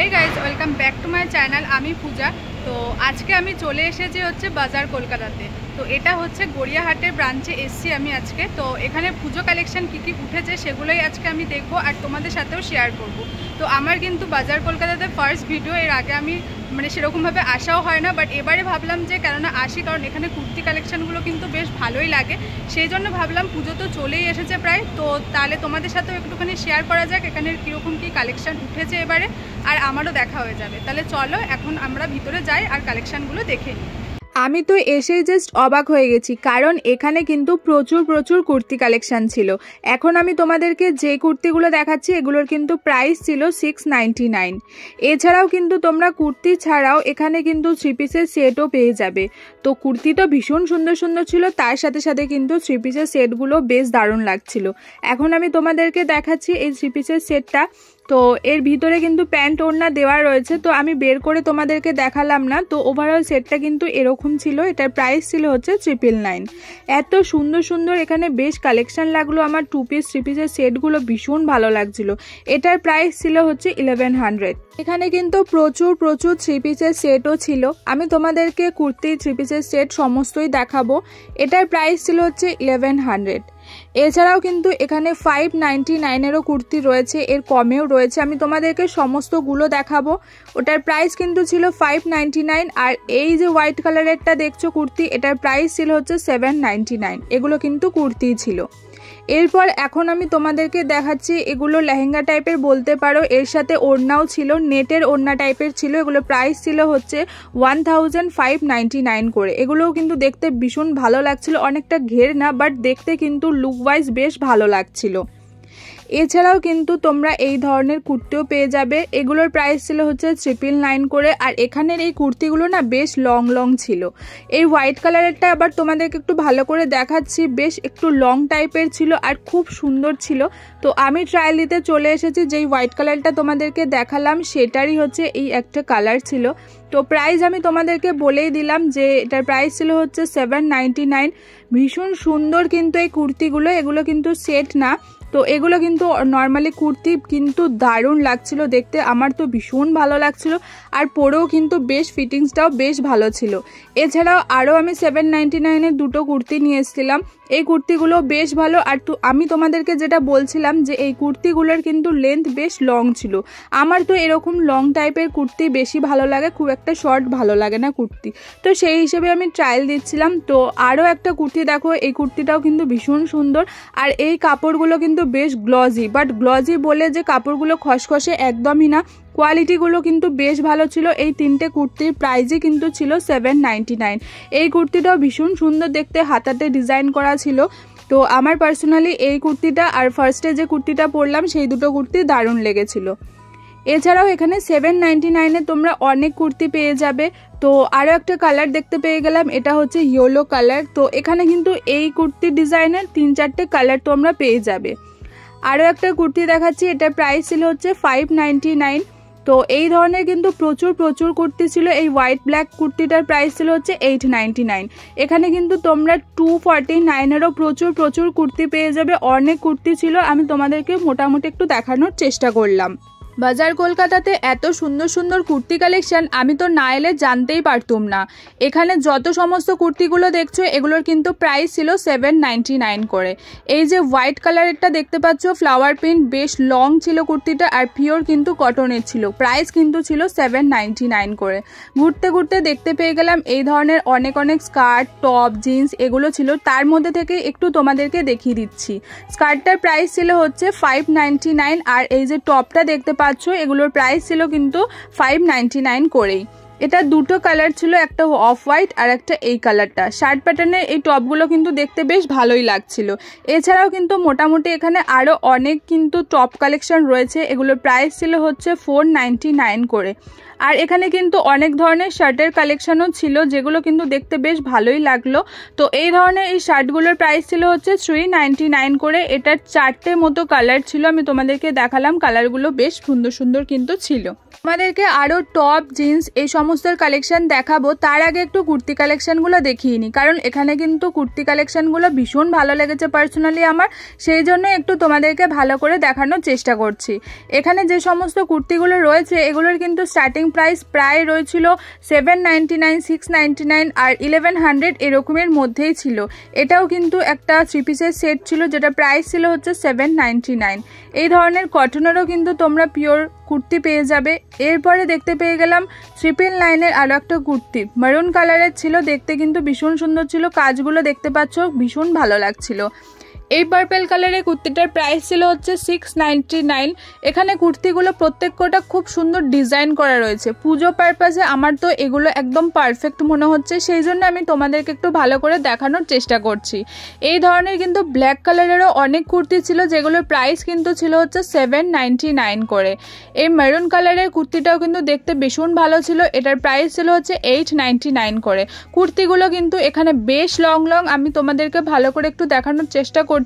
Hey guys welcome back to my channel आमी पूजा। तो आज के आमी चले एसेছি হচ্ছে বাজার কলকাতাতে। তো এটা হচ্ছে গড়িয়াহাটের ব্রাঞ্চে এসেছি আমি আজকে। তো এখানে পুজো কালেকশন কি কি উঠেছে সেগুলোই আজকে আমি দেখব আর তোমাদের সাথেও শেয়ার করব। তো আমার কিন্তু বাজার কলকাতাতে ফার্স্ট ভিডিও, এর আগে আমি মানে সেরকমভাবে আসাও হয় না, বাট এবারে ভাবলাম যে কেননা আসি, কারণ এখানে কুর্তি কালেকশনগুলো কিন্তু বেশ ভালোই লাগে, সেই জন্য ভাবলাম পুজো তো চলেই এসেছে প্রায়, তো তাহলে তোমাদের সাথেও একটুখানি শেয়ার করা যাক এখানে কীরকম কী কালেকশন উঠেছে এবারে, আর আমারও দেখা হয়ে যাবে। তাহলে চলো এখন আমরা ভিতরে যাই আর কালেকশনগুলো দেখে নিই। আমি তো এসেই জাস্ট অবাক হয়ে গেছি, কারণ এখানে কিন্তু প্রচুর কুর্তি কালেকশন ছিল। এখন আমি তোমাদেরকে যে কুর্তিগুলো দেখাচ্ছি এগুলোর কিন্তু প্রাইস ছিল 699। এছাড়াও কিন্তু তোমরা কুর্তি ছাড়াও এখানে কিন্তু 3 পিসের সেটও পেয়ে যাবে। তো কুর্তি তো ভীষণ সুন্দর ছিল, তার সাথে সাথে কিন্তু 3 পিসের সেটগুলো বেশ দারুণ লাগছিল। এখন আমি তোমাদেরকে দেখাচ্ছি এই 3 পিসের সেটটা। তো এর ভিতরে কিন্তু প্যান্ট ওড়না দেওয়া রয়েছে, তো আমি বের করে তোমাদেরকে দেখালাম না। তো ওভারঅল সেটটা কিন্তু এরকম ছিল, এটার প্রাইস ছিল হচ্ছে 999। এত সুন্দর এখানে বেশ কালেকশন লাগলো আমার। 2 পিস 3 পিসের সেটগুলো ভীষণ ভালো লাগছিল। এটার প্রাইস ছিল হচ্ছে 1100। এখানে কিন্তু প্রচুর 3 পিসের সেটও ছিল। আমি তোমাদেরকে কুর্তি 3 পিসের সেট সমস্তই দেখাবো। এটার প্রাইস ছিল হচ্ছে 1100। এছাড়াও কিন্তু এখানে 599-এরও কুর্তি রয়েছে, এর কমেও রয়েছে, আমি তোমাদেরকে সমস্তগুলো দেখাবো। ওটার প্রাইস কিন্তু ছিল 599। আর এই যে হোয়াইট কালারেরটা দেখছো কুর্তি, এটার প্রাইস ছিল হচ্ছে 799। এগুলো কিন্তু কুর্তিই ছিল। এরপর এখন আমি তোমাদেরকে দেখাচ্ছি, এগুলো লেহেঙ্গা টাইপের বলতে পারো, এর সাথে ওড়নাও ছিল, নেটের ওড়না টাইপের ছিল। এগুলো প্রাইস ছিল হচ্ছে 1599 করে। এগুলোও কিন্তু দেখতে ভীষণ ভালো লাগছিল, অনেকটা ঘের না, বাট দেখতে কিন্তু লুক ওয়াইজ বেশ ভালো লাগছিল। এছাড়াও কিন্তু তোমরা এই ধরনের কুর্তিও পেয়ে যাবে। এগুলোর প্রাইস ছিল হচ্ছে 999 করে। আর এখানের এই কুর্তিগুলো না বেশ লং ছিল। এই হোয়াইট কালারেরটা আবার তোমাদেরকে একটু ভালো করে দেখাচ্ছি, বেশ একটু লং টাইপের ছিল আর খুব সুন্দর ছিল। তো আমি ট্রায়াল দিতে চলে এসেছি। যেই হোয়াইট কালারটা তোমাদেরকে দেখালাম সেটারই হচ্ছে এই একটা কালার ছিল। তো প্রাইস আমি তোমাদেরকে বলেই দিলাম যে এটার প্রাইস ছিল হচ্ছে 799। ভীষণ সুন্দর কিন্তু এই কুর্তিগুলো, এগুলো কিন্তু সেট না। তো এগুলো কিন্তু নর্মালি কুর্তি, কিন্তু দারুণ লাগছিল দেখতে, আমার তো ভীষণ ভালো লাগছিল। আর পরেও কিন্তু বেশ ফিটিংসটাও বেশ ভালো ছিল। এছাড়াও আরও আমি 799-এর দুটো কুর্তি নিয়ে এসেছিলাম। এই কুর্তিগুলো বেশ ভালো। আর আমি তোমাদেরকে যেটা বলছিলাম যে এই কুর্তিগুলোর কিন্তু লেন্থ বেশ লং ছিল। আমার তো এরকম লং টাইপের কুর্তি বেশি ভালো লাগে, খুব একটা শর্ট ভালো লাগে না কুর্তি। তো সেই হিসেবে আমি ট্রায়াল দিচ্ছিলাম। তো আরও একটা কুর্তি দেখো, এই কুর্তিটাও কিন্তু ভীষণ সুন্দর। আর এই কাপড়গুলো কিন্তু বেশ গ্লজি, বাট গ্লজি বলে যে কাপড়গুলো খসখসে একদমই না, কোয়ালিটিগুলো কিন্তু বেশ ভালো ছিল। এই 3টে কুর্তির প্রাইসই কিন্তু ছিল 799। এই কুর্তিটাও ভীষণ সুন্দর দেখতে, হাতাতে ডিজাইন করা ছিল। তো আমার পার্সোনালি এই কুর্তিটা আর ফার্স্টে যে কুর্তিটা পরলাম সেই দুটো কুর্তি দারুণ লেগেছিল। এছাড়াও এখানে 799-এ তোমরা অনেক কুর্তি পেয়ে যাবে। তো আরও একটা কালার দেখতে পেয়ে গেলাম, এটা হচ্ছে ইয়েলো কালার। তো এখানে কিন্তু এই কুর্তির ডিজাইনের 3-4টে কালার তোমরা পেয়ে যাবে। আরও একটা কুর্তি দেখাচ্ছি, এটার প্রাইস ছিল হচ্ছে 599। তো এই ধরনের কিন্তু প্রচুর কুর্তি ছিল। এই হোয়াইট ব্ল্যাক কুর্তিটার প্রাইস ছিল হচ্ছে 899। এখানে কিন্তু তোমরা 249-এরও প্রচুর কুর্তি পেয়ে যাবে। অনেক কুর্তি ছিল, আমি তোমাদেরকে মোটামুটি একটু দেখানোর চেষ্টা করলাম। বাজার কলকাতাতে এত সুন্দর কুর্তি কালেকশন আমি তো না এলে জানতেই পারতুম না। এখানে যত সমস্ত কুর্তিগুলো দেখছো এগুলোর কিন্তু প্রাইস ছিল 799 করে। এই যে হোয়াইট কালারেরটা দেখতে পাচ্ছ ফ্লাওয়ার প্রিন্ট, বেশ লং ছিল কুর্তিটা আর পিওর কিন্তু কটনের ছিল। প্রাইস কিন্তু ছিল 799 করে। ঘুরতে দেখতে পেয়ে গেলাম এই ধরনের অনেক স্কার্ট, টপ, জিন্স এগুলো ছিল। তার মধ্যে থেকে একটু তোমাদেরকে দেখিয়ে দিচ্ছি। স্কার্টটার প্রাইস ছিল হচ্ছে 599। আর এই যে টপটা দেখতে পাচ্ছ এগুলোর প্রাইস ছিল কিন্তু 599 করেই। এটা দুটো কালার ছিল, একটা অফ হোয়াইট আর একটা এই কালারটা। শার্ট প্যাটার্নের এই টপগুলো কিন্তু দেখতে বেশ ভালোই লাগছিল। এছাড়াও কিন্তু মোটামুটি এখানে আরও অনেক কিন্তু টপ কালেকশন রয়েছে। এগুলোর প্রাইস ছিল হচ্ছে 499 করে। আর এখানে কিন্তু অনেক ধরনের শার্টের কালেকশনও ছিল, যেগুলো কিন্তু দেখতে বেশ ভালোই লাগলো। তো এই ধরনের এই শার্টগুলোর প্রাইস ছিল হচ্ছে 399 করে। এটার 4টে মতো কালার ছিল, আমি তোমাদেরকে দেখালাম। কালারগুলো বেশ সুন্দর কিন্তু ছিল। আমাদেরকে আরও টপ, জিন্স এই সমস্ত সমস্ত কালেকশন দেখাবো তার আগে একটু কুর্তি কালেকশনগুলো দেখিয়ে নিই, কারণ এখানে কিন্তু কুর্তি কালেকশনগুলো ভীষণ ভালো লেগেছে পার্সোনালি আমার, সেই জন্য একটু তোমাদেরকে ভালো করে দেখানোর চেষ্টা করছি। এখানে যে সমস্ত কুর্তিগুলো রয়েছে এগুলোর কিন্তু স্টার্টিং প্রাইস প্রায় রয়েছিল 799, 699 আর 1100 এরকমের মধ্যেই ছিল। এটাও কিন্তু একটা 3 পিসের সেট ছিল যেটা প্রাইস ছিল হচ্ছে 799। এই ধরনের কটনেরও কিন্তু তোমরা পিওর কুর্তি পেয়ে যাবে। এরপরে দেখতে পেয়ে গেলাম 999 আরও একটা কুর্তি, মেরুন কালারের ছিল, দেখতে কিন্তু ভীষণ সুন্দর ছিল, কাজগুলো দেখতে পাচ্ছ ভীষণ ভালো লাগছিল। এই পার্পেল কালারের কুর্তিটার প্রাইস ছিল হচ্ছে 699। এখানে কুর্তিগুলো প্রত্যেকটা খুব সুন্দর ডিজাইন করা রয়েছে, পুজো পারপাসে আমার তো এগুলো একদম পারফেক্ট মনে হচ্ছে, সেই জন্য আমি তোমাদেরকে একটু ভালো করে দেখানোর চেষ্টা করছি। এই ধরনের কিন্তু ব্ল্যাক কালারেরও অনেক কুর্তি ছিল যেগুলোর প্রাইস কিন্তু ছিল হচ্ছে 799 করে। এই মেরুন কালারের কুর্তিটাও কিন্তু দেখতে ভীষণ ভালো ছিল, এটার প্রাইস ছিল হচ্ছে 899 করে। কুর্তিগুলো কিন্তু এখানে বেশ লং আমি তোমাদেরকে ভালো করে একটু দেখানোর চেষ্টা করছি।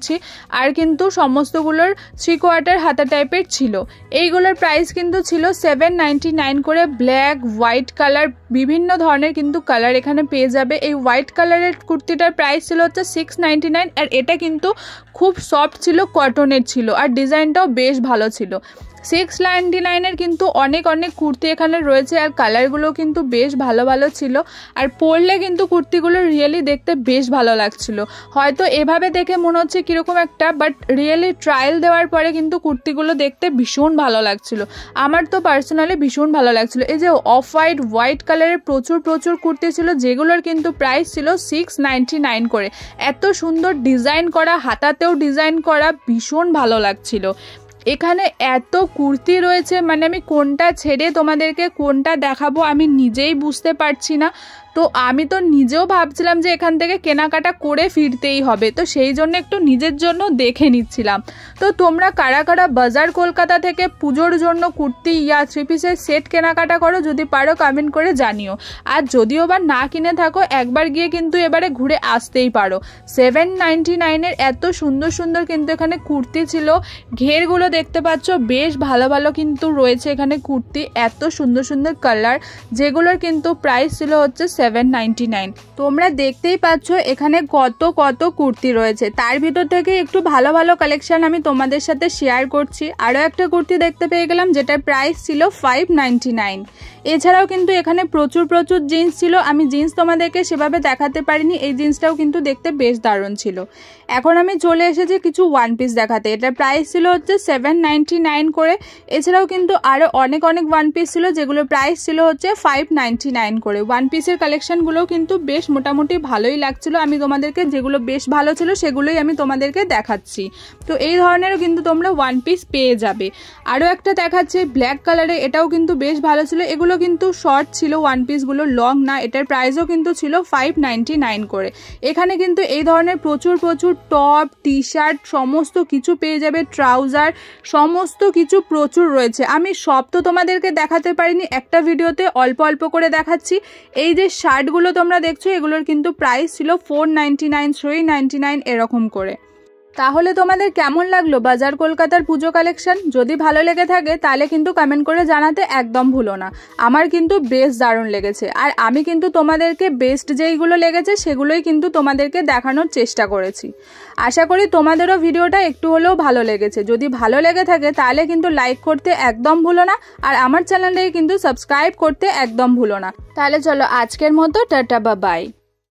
আর কিন্তু সমস্তগুলোর 3/4 হাতা টাইপের ছিল। এইগুলোর প্রাইস কিন্তু ছিল 799 করে। ব্ল্যাক, হোয়াইট কালার, বিভিন্ন ধরনের কিন্তু কালার এখানে পেয়ে যাবে। এই হোয়াইট কালারের কুর্তিটার প্রাইস ছিল হচ্ছে 699 আর এটা কিন্তু খুব সফট ছিল, কটনের ছিল আর ডিজাইনটাও বেশ ভালো ছিল। 699 কিন্তু অনেক কুর্তি এখানে রয়েছে আর কালারগুলো কিন্তু বেশ ভালো ছিল আর পরলে কিন্তু কুর্তিগুলো রিয়েলি দেখতে বেশ ভালো লাগছিল। হয়তো এভাবে দেখে মনে হচ্ছে কীরকম একটা, বাট রিয়েলি ট্রায়াল দেওয়ার পরে কিন্তু কুর্তিগুলো দেখতে ভীষণ ভালো লাগছিল, আমার তো পার্সোনালি ভীষণ ভালো লাগছিল। এই যে অফ হোয়াইট কালারের প্রচুর কুর্তি ছিল যেগুলোর কিন্তু প্রাইস ছিল 699 করে। এত সুন্দর ডিজাইন করা, হাতাতেও ডিজাইন করা, ভীষণ ভালো লাগছিল। এখানে এত কুর্তি রয়েছে, মানে আমি কোনটা ছেড়ে তোমাদেরকে কোনটা দেখাবো আমি নিজেই বুঝতে পারছি না। তো আমি তো নিজেও ভাবছিলাম যে এখান থেকে কেনাকাটা করে ফিরতেই হবে, তো সেই জন্য একটু নিজের জন্য দেখে নিচ্ছিলাম। তো তোমরা কারা বাজার কলকাতা থেকে পুজোর জন্য কুর্তি ইয়া 3 পিসের সেট কেনাকাটা করো, যদি পারো কমেন্ট করে জানিও। আর যদিও বা না কিনে থাকো একবার গিয়ে কিন্তু এবারে ঘুরে আসতেই পারো। 799 এত সুন্দর কিন্তু এখানে কুর্তি ছিল। ঘেরগুলো দেখতে পাচ্ছ বেশ ভালো কিন্তু রয়েছে এখানে কুর্তি, এত সুন্দর কালার, যেগুলোর কিন্তু প্রাইস ছিল হচ্ছে 799। তোমরা দেখতেই পাচ্ছ এখানে কত কুর্তি রয়েছে, তার ভিতর থেকে একটু ভালো কালেকশন আমি তোমাদের সাথে শেয়ার করছি। আরও একটা কুর্তি দেখতে পেয়ে গেলাম যেটার প্রাইস ছিল 599। এছাড়াও কিন্তু এখানে প্রচুর জিন্স ছিল, আমি জিন্স তোমাদেরকে সেভাবে দেখাতে পারিনি, এই জিন্সটাও কিন্তু দেখতে বেশ দারুণ ছিল। এখন আমি চলে এসেছি কিছু ওয়ান পিস দেখাতে, এটার প্রাইস ছিল হচ্ছে 799 করে। এছাড়াও কিন্তু আরও অনেক ওয়ান পিস ছিল যেগুলোর প্রাইস ছিল হচ্ছে 599 করে। ওয়ান পিসের কালেকশনগুলোও কিন্তু বেশ মোটামুটি ভালোই লাগছিল, আমি তোমাদেরকে যেগুলো বেশ ভালো ছিল সেগুলোই আমি তোমাদেরকে দেখাচ্ছি। তো এই ধরনেরও কিন্তু তোমরা ওয়ান পিস পেয়ে যাবে। আরও একটা দেখাচ্ছে ব্ল্যাক কালারে, এটাও কিন্তু বেশ ভালো ছিল। এগুলো কিন্তু শর্ট ছিল ওয়ান পিসগুলো, লং না। এটার প্রাইসও কিন্তু ছিল 599 করে। এখানে কিন্তু এই ধরনের প্রচুর টপ, টি শার্ট সমস্ত কিছু পেয়ে যাবে, ট্রাউজার সমস্ত কিছু প্রচুর রয়েছে। আমি সব তো তোমাদেরকে দেখাতে পারিনি, একটা ভিডিওতে অল্প করে দেখাচ্ছি। এই যে শার্টগুলো তোমরা দেখছো এগুলোর কিন্তু প্রাইস ছিল 499, 399 এরকম করে। তাহলে তোমাদের কেমন লাগলো বাজার কলকাতার পুজো কালেকশন? যদি ভালো লেগে থাকে তাহলে কিন্তু কমেন্ট করে জানাতে একদম ভুলো না। আমার কিন্তু বেশ দারুণ লেগেছে আর আমি কিন্তু তোমাদেরকে বেস্ট যেইগুলো লেগেছে সেগুলোই কিন্তু তোমাদেরকে দেখানোর চেষ্টা করেছি। আশা করি তোমাদেরও ভিডিওটা একটু হলেও ভালো লেগেছে। যদি ভালো লেগে থাকে তাহলে কিন্তু লাইক করতে একদম ভুলো না আর আমার চ্যানেলটাকে কিন্তু সাবস্ক্রাইব করতে একদম ভুলো না। তাহলে চলো আজকের মতো টাটা, বাই।